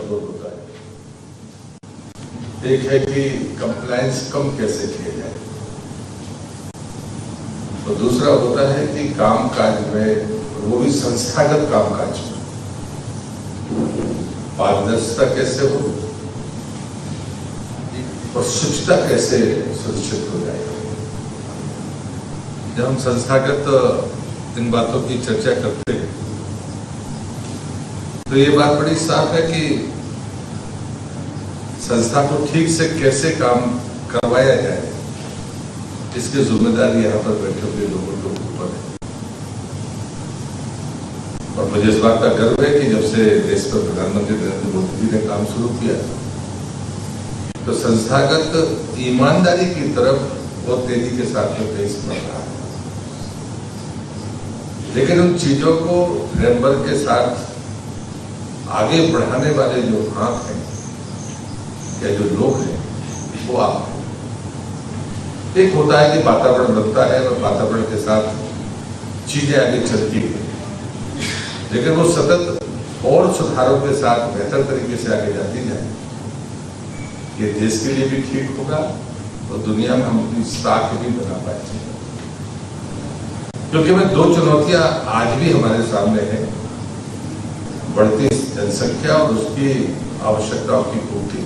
जोर होता है। एक है कि कंप्लायंस कम कैसे किया जाए, और दूसरा होता है कि कामकाज में, वो भी संस्थागत कामकाज में, पारदर्शिता कैसे हो और शुचिता कैसे सुनिश्चित हो जाए। जब हम संस्थागत इन बातों की चर्चा करते हैं तो ये बात बड़ी साफ है कि संस्था को ठीक से कैसे काम करवाया जाए, इसकी जिम्मेदारी यहाँ पर बैठे हुए लोगों के ऊपर है। और मुझे इस बात का गर्व है कि जब से देश पर प्रधानमंत्री नरेंद्र मोदी जी ने काम शुरू किया तो संस्थागत ईमानदारी की तरफ बहुत तेजी के साथ में पेश बढ़ रहा है। लेकिन उन चीजों को रेमबर के साथ आगे बढ़ाने वाले जो हाथ हैं या जो लोग हैं वो आप हैं। एक होता है कि वातावरण बनता है और वातावरण के साथ चीजें आगे चलती हैं, लेकिन वो सतत और सुधारों के साथ बेहतर तरीके से आगे जाती जाए, ये देश के लिए भी ठीक होगा और दुनिया में हम अपनी साख भी बना पाएंगे। क्योंकि में दो चुनौतियां आज भी हमारे सामने हैं, बढ़ती जनसंख्या और उसकी आवश्यकताओं की पूर्ति।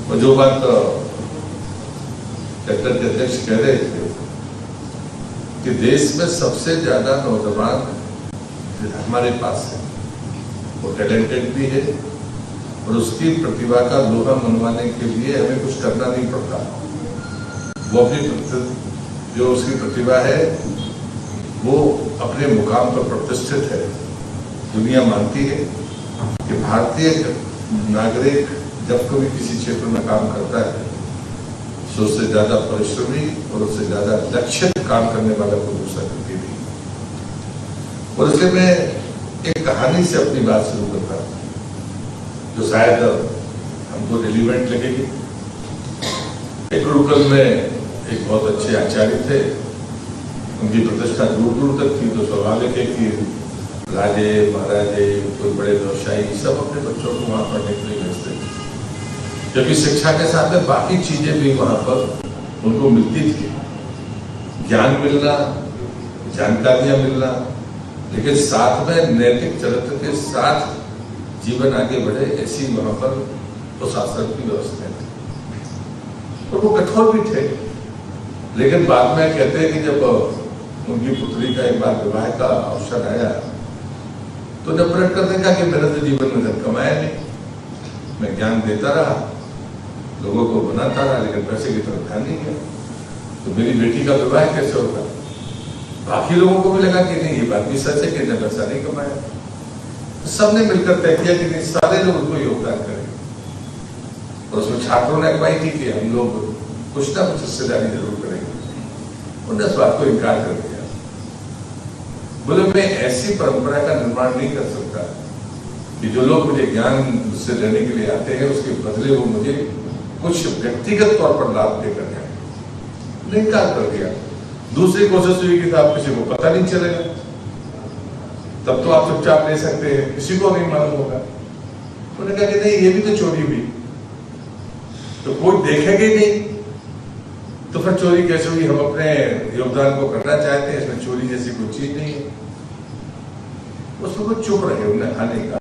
और जो बात सेक्टर के अध्यक्ष कह रहे थे कि देश में सबसे ज्यादा नौजवान हमारे पास है, वो टैलेंटेड भी है और उसकी प्रतिभा का लोहा मनवाने के लिए हमें कुछ करना नहीं पड़ता। वो अपनी जो उसकी प्रतिभा है वो अपने मुकाम पर प्रतिष्ठित है। दुनिया मानती है कि भारतीय नागरिक जब कभी किसी क्षेत्र में काम करता है तो उससे ज्यादा परिश्रमी और उससे ज्यादा लक्षित काम करने वाला कोई दूसरा व्यक्ति नहीं। और इसलिए मैं एक कहानी से अपनी बात शुरू करता हूँ जो शायद हमको रिलीवेंट लगेगी। एक गुरुकुल में एक बहुत अच्छे आचार्य थे, उनकी प्रतिष्ठा दूर दूर तक थी, तो स्वाभाविक है कि राजे महाराजे कोई बड़े व्यवसायी सब अपने बच्चों को वहां पढ़ने के लिए भेजते थे, क्योंकि शिक्षा के साथ में बाकी चीजें भी वहां पर उनको मिलती थी, ज्ञान मिलना, जानकारियां मिलना, लेकिन साथ में नैतिक चरित्र के साथ जीवन आगे बढ़े ऐसी वहां पर प्रशासन की व्यवस्था थी। तो वो कठोर भी थे, लेकिन बाद में कहते हैं कि जब उनकी पुत्री का एक बार विवाह का अवसर आया तो जब प्रकट कर देखा कि मेरा तो जीवन में धन कमाया नहीं, मैं ज्ञान देता रहा, लोगों को बनाता रहा, लेकिन पैसे की तरफ ध्यान नहीं गया, तो मेरी बेटी का विवाह कैसे होगा। बाकी लोगों को भी लगा कि नहीं ये बात भी सच है कि इन्हें पैसा नहीं कमाया। सबने मिलकर तय किया कि नहीं सारे लोग उसको योगदान करेंगे, और उसमें छात्रों ने अगुवाई की कि हम लोग कुछ ना कुछ हिस्सेदारी जरूर करेंगे। उन्होंने इस बात को इनकार कर दिया, बोले मैं ऐसी परंपरा का निर्माण नहीं कर सकता कि जो लोग मुझे ज्ञान मुझसे लेने के लिए आते हैं उसके बदले वो मुझे कुछ व्यक्तिगत तौर पर लाभ देकर जाए। इनकार कर दिया। दूसरी कोशिश हुई कि आप किसी को पता नहीं चलेगा, तब तो आप चुपचाप ले सकते हैं, किसी को नहीं मालूम होगा। उन्होंने कहा कि नहीं ये भी तो चोरी हुई, तो कोई देखेगा ही नहीं, तो फिर चोरी कैसे हुई। हम अपने योगदान को करना चाहते हैं, इसमें चोरी जैसी कोई चीज नहीं है। उसमें कुछ चुप रहे, उन्हें खाने का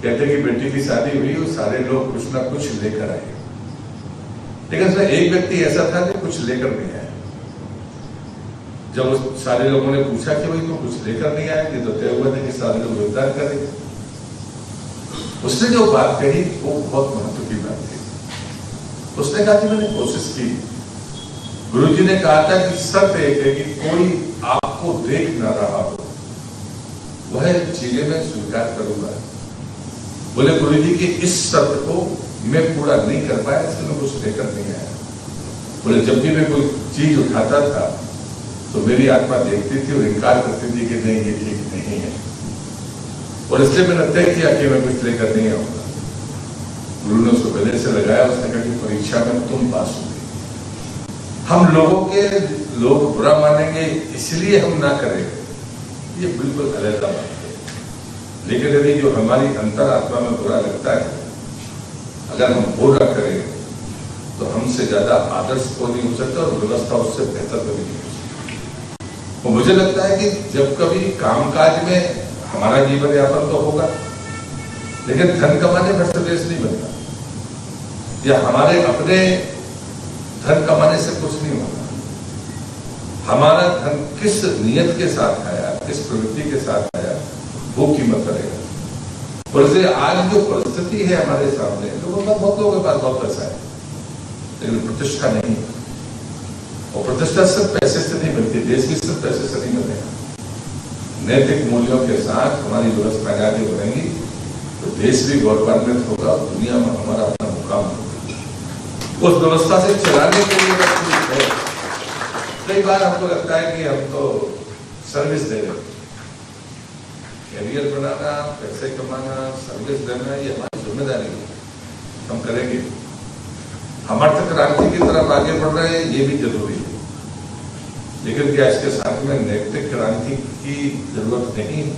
कहते कि बेटी की शादी हुई और सारे लोग कुछ ना कुछ लेकर आए, लेकिन उसमें एक व्यक्ति ऐसा था जो कुछ लेकर नहीं आया। जब उस सारे लोगों ने पूछा कि भाई तो कुछ लेकर नहीं आया, ये तो तय हुआ था कि सारे लोग योगदान करेंगे। उसने जो बात कही वो बहुत महत्व की बात थी। उसने कहा कि मैंने कोशिश की, गुरुजी ने कहा था कि शर्त एक है कि कोई आपको देख ना रहा हो, वह चीजें मैं स्वीकार करूंगा। बोले गुरुजी की इस शर्त को मैं पूरा नहीं कर पाया, इसलिए मैं कुछ लेकर नहीं आया। बोले जब भी मैं कोई चीज उठाता था तो मेरी आत्मा देखती थी और इनकार करती थी कि नहीं ये ठीक नहीं है, और इसलिए मैंने तय किया कि मैं कुछ लेकर नहीं आऊंगा। गुरु ने उसको गले से लगाया, उसने कहा कि परीक्षा में तुम पास होगे। हम लोगों के लोग बुरा मानेंगे इसलिए हम ना करें, ये बिल्कुल अलग बात है। लेकिन यदि जो हमारी अंतरात्मा में बुरा लगता है, अगर हम वो न करें तो हमसे ज्यादा आदर्श कोई नहीं हो सकता और व्यवस्था उससे बेहतर कभी नहीं हो सकती। तो मुझे लगता है कि जब कभी कामकाज में हमारा जीवन यापन तो होगा, लेकिन धन कमाने पर से देश नहीं बनता, या हमारे अपने धन कमाने से कुछ नहीं होगा। हमारा धन किस नियत के साथ आया, किस प्रवृत्ति के साथ आया, वो कीमत करेगा। और इसलिए आज जो परिस्थिति है हमारे सामने, लोगों का बहुत लोगों के पास बहुत पैसा है लेकिन प्रतिष्ठा नहीं है, और प्रतिष्ठा सिर्फ पैसे से नहीं मिलती, देश भी सिर्फ पैसे से नहीं मिलेगा। नैतिक मूल्यों के साथ हमारी व्यवस्था आगे बढ़ेंगी तो देश भी गौरवान्वित होगा, दुनिया में हमारा अपना मुकाम होगा। उस व्यवस्था से चलाने के लिए कई बार हमको लगता है कि हम तो सर्विस दे रहे हैं, कैरियर बनाना, पैसे कमाना, सर्विस देना, ये हमारी जिम्मेदारी है, हम करेंगे। हम अर्थ क्रांति की तरफ आगे बढ़ रहे हैं, ये भी जरूरी है, लेकिन क्या इसके साथ में नैतिक क्रांति की जरूरत नहीं है?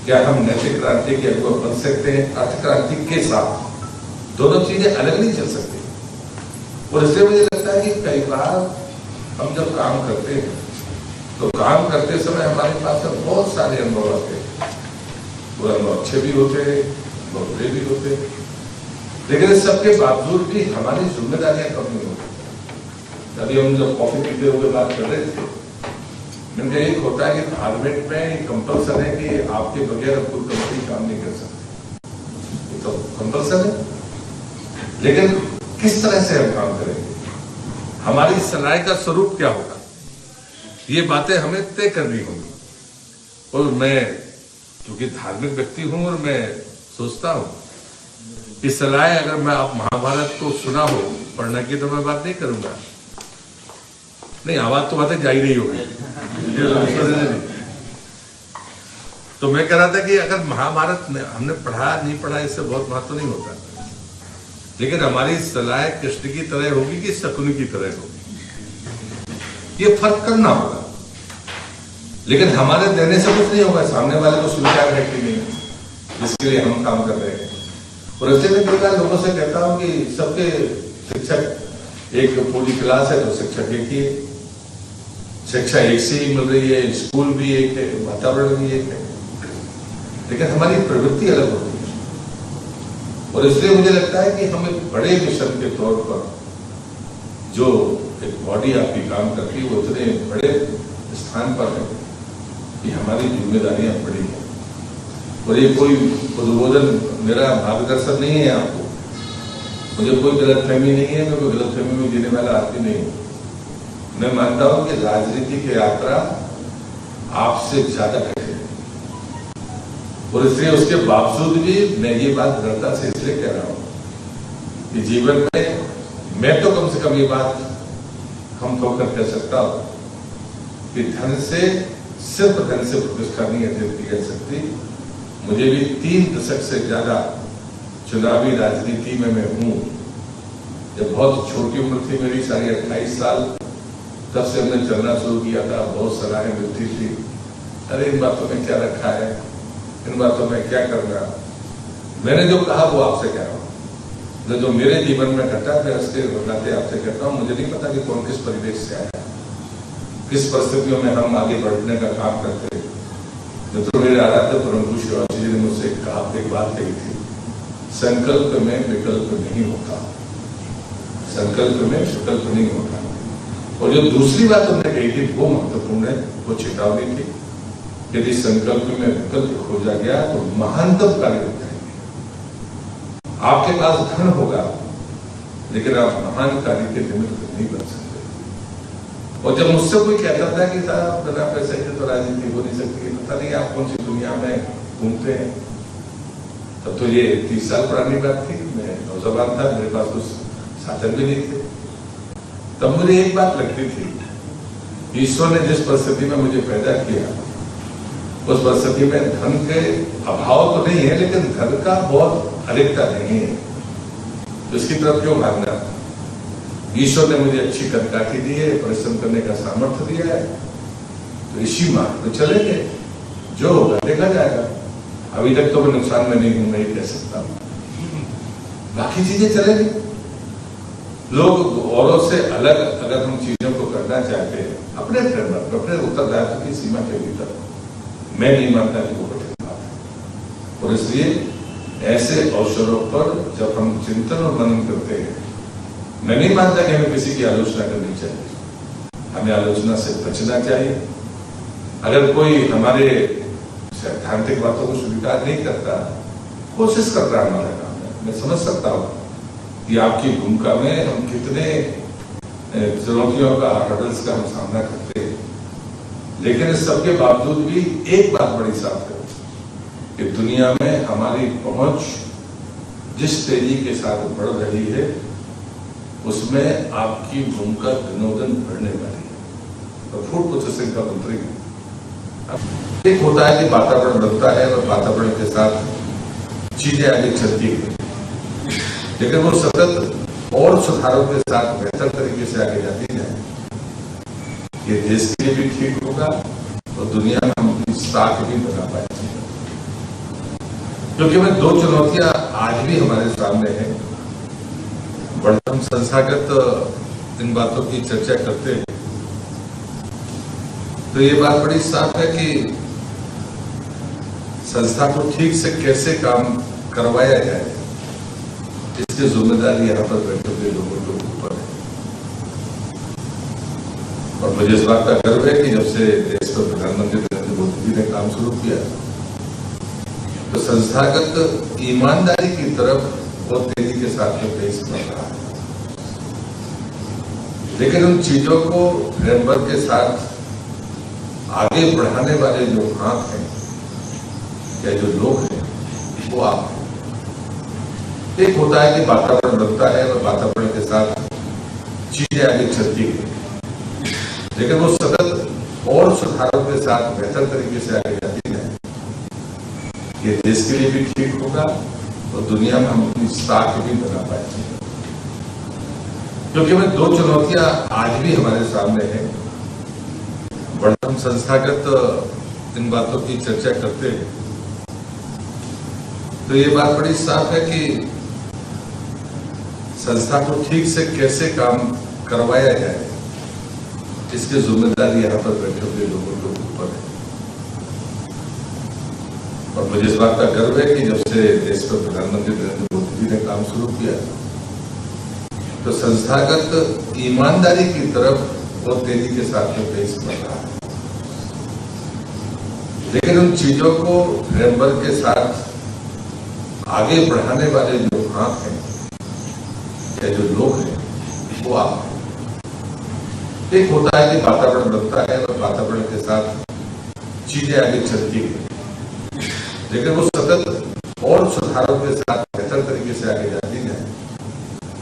क्या हम नैतिक क्रांति के अगुवा बन सकते हैं अर्थ क्रांति के साथ? दोनों चीजें अलग नहीं चल सकती। और इसलिए मुझे लगता है कि कई बार हम जब काम करते हैं तो काम करते समय हमारे पास बहुत सारे अनुभव आते हैं, वो अनुभव अच्छे भी होते हैं, अनुभव बुरे भी होते हैं, लेकिन इस सबके बावजूद भी हमारी जिम्मेदारियां कम नहीं होती। अभी हम जब कॉफी पीते हुए बात कर रहे थे, मैंने एक होता है कि धार्मिक में कंपल्सन है कि आपके बगैर कोई कंपनी काम नहीं कर सकती, तो कंपल्सन है, लेकिन किस तरह से हम काम करेंगे, हमारी सलाह का स्वरूप क्या होगा, ये बातें हमें तय करनी होंगी। और मैं क्योंकि धार्मिक व्यक्ति हूं और मैं सोचता हूं कि सलाह अगर मैं आप महाभारत को सुना हो पढ़ने की तो मैं बात नहीं करूंगा, नहीं आवाज तो बातें जा ही नहीं होगी। तो मैं कह रहा था कि अगर महाभारत हमने पढ़ा नहीं पढ़ा इससे बहुत महत्व नहीं होता, लेकिन हमारी सलाह कृष्ण की तरह होगी कि शकुनी की तरह होगी, ये फर्क करना होगा। लेकिन हमारे देने से कुछ नहीं होगा, सामने वाले को स्वीकार है कि नहीं जिसके लिए हम काम कर रहे हैं। और ऐसे में कई बार लोगों से कहता हूं कि सबके शिक्षक एक पूरी क्लास है तो शिक्षक एक ही है, शिक्षा एक से ही मिल रही है, स्कूल भी एक है, वातावरण भी एक है, लेकिन हमारी प्रवृत्ति अलग होती है। और इसलिए मुझे लगता है कि हम एक बड़े मिशन के तौर पर जो एक बॉडी आपकी काम करती है वो इतने बड़े स्थान पर है कि हमारी जिम्मेदारियां बड़ी हैं। और ये कोई उद्बोधन मेरा मार्गदर्शन नहीं है आपको, मुझे कोई गलतफहमी नहीं है, मैं कोई गलतफहमी में जीने वाला आदमी नहीं हूं। मैं मानता हूं कि राजनीति की यात्रा आपसे ज्यादा है, और इसलिए उसके बावजूद भी मैं ये बात दृढ़ता से इसलिए कह रहा हूं कि जीवन में मैं तो कम से कम ये बात हम ठोकर कह सकता हूं कि धन से, सिर्फ धन से प्रतिष्ठा नहीं अर्जित की जा सकती। मुझे भी 3 दशक से ज्यादा चुनावी राजनीति में मैं हूं। जब बहुत छोटी उम्र थी मेरी, 28 साल, तब से हमने चलना शुरू किया था, बहुत सलाहें मिलती थी, अरे इन बातों में क्या रखा है, इन बातों में क्या करना। मैंने जो कहा वो आपसे कह रहा हूं, जो मेरे जीवन में घटा मैं उसके नाते आपसे कहता हूँ। मुझे नहीं पता कि कौन किस परिवेश से आया, किस परिस्थितियों में हम आगे बढ़ने का काम करते हैं। तो मेरे आराध्य परम शिवाजी जी ने मुझसे एक बात कही थी, संकल्प में विकल्प नहीं होता, संकल्प में विकल्प नहीं होता। और जो दूसरी बात उन्होंने कही थी वो महत्वपूर्ण है, वो चेतावनी थी, यदि संकल्प में विकल्प खोजा गया तो महानतम कार्य हो जाएंगे। आपके पास धन होगा लेकिन आप महान कार्य के निमित्त नहीं बन सकते। और जब मुझसे कोई कहता था कि साहब बिना पैसे के तो राजनीति हो नहीं सकती, पता नहीं आप कौन सी दुनिया में घूमते हैं, तब तो ये 30 साल पुरानी बात थी, मैं नौजवान था, मेरे पास कुछ साधन भी नहीं थे। तब मुझे एक बात लगती थी, ईश्वर ने जिस परिस्थिति में मुझे पैदा किया उस परिस्थिति में धन के अभाव तो नहीं है, लेकिन धन का बहुत अधिकता नहीं है, तो इसकी तरफ क्यों भागना। ईश्वर ने मुझे अच्छी कर्मकाठी दी है, परिश्रम करने का सामर्थ्य दिया है, तो इसी मार्ग पर चलेंगे, जो होगा देखा जाएगा। अभी तक तो मैं नुकसान में नहीं हूं, मैं ही कह सकता हूं। बाकी चीजें चलेगी। लोग औरों से अलग अगर हम चीजों को करना चाहते हैं अपने फ्रेमवर्क, अपने उत्तरदायित्व की सीमा के भीतर, मैं नहीं मानता कि वो कठिन बात है। और इसलिए ऐसे अवसरों पर जब हम चिंतन और मनन करते हैं, मैं नहीं मानता कि हमें किसी की आलोचना करनी चाहिए। हमें आलोचना से बचना चाहिए। अगर कोई हमारे सैद्धांतिक बातों को स्वीकार नहीं करता, कोशिश करता है, हमारा काम है। मैं समझ सकता हूं कि आपकी भूमिका में हम कितने चुनौतियों का, हर्डल्स का हम सामना करते हैं, लेकिन इस सबके बावजूद भी एक बात बड़ी साफ है कि दुनिया में हमारी पहुंच जिस तेजी के साथ बढ़ रही है, उसमें आपकी भूमिका दिनों दिन बढ़ने वाली है। तो फूड प्रोसेसिंग का मंत्री एक होता है कि वातावरण बनता है और वातावरण के साथ चीजें आगे चलती है, लेकिन वो सतत और सुधारों के साथ बेहतर तरीके से आगे जाती है। ये देश के लिए भी ठीक होगा और दुनिया में हम अपनी साख भी बना पाएंगे। क्योंकि मैं दो चुनौतियां आज भी हमारे सामने हैं। बड़ा हम संस्थागत इन बातों की चर्चा करते हैं तो ये बात बड़ी साफ है कि संस्था को ठीक से कैसे काम करवाया जाए, इसकी जिम्मेदारी यहाँ पर बैठे हुए लोगों के ऊपर है। और मुझे इस बात का गर्व है कि जब से देश पर प्रधानमंत्री नरेंद्र मोदी जी ने काम शुरू किया तो संस्थागत ईमानदारी की तरफ बहुत तेजी के साथ में पेश बढ़ रहा है। लेकिन उन चीजों को फ्रेमवर्क के साथ आगे बढ़ाने वाले जो हाथ हैं या जो लोग हैं, वो आप हैं। एक होता है कि वातावरण बनता है और वातावरण के साथ चीजें आगे चलती है, लेकिन वो सतत और सुधारों के साथ बेहतर तरीके से आगे जाती है। ये देश के लिए भी ठीक होगा और दुनिया में हम अपनी साख भी बना पाएंगे। क्योंकि मैं दो चुनौतियां आज भी हमारे सामने हैं। बड़ा हम संस्थागत इन बातों की चर्चा करते हैं तो ये बात बड़ी साफ है कि संस्था को ठीक से कैसे काम करवाया जाए, इसकी जिम्मेदारी यहाँ पर बैठे हुए लोगों के ऊपर है। और मुझे इस बात का गर्व है कि जब से देश पर प्रधानमंत्री नरेंद्र मोदी जी ने काम शुरू किया तो संस्थागत ईमानदारी की तरफ बहुत तेजी के साथ में पेश बढ़ रहा है। लेकिन उन चीजों को फ्रेमवर्क के साथ आगे बढ़ाने वाले जो हाथ हैं या जो लोग हैं, वो आप हैं। एक होता है कि वातावरण बनता है और वातावरण के साथ चीजें आगे चलती है, लेकिन वो सतत और सुधारों के साथ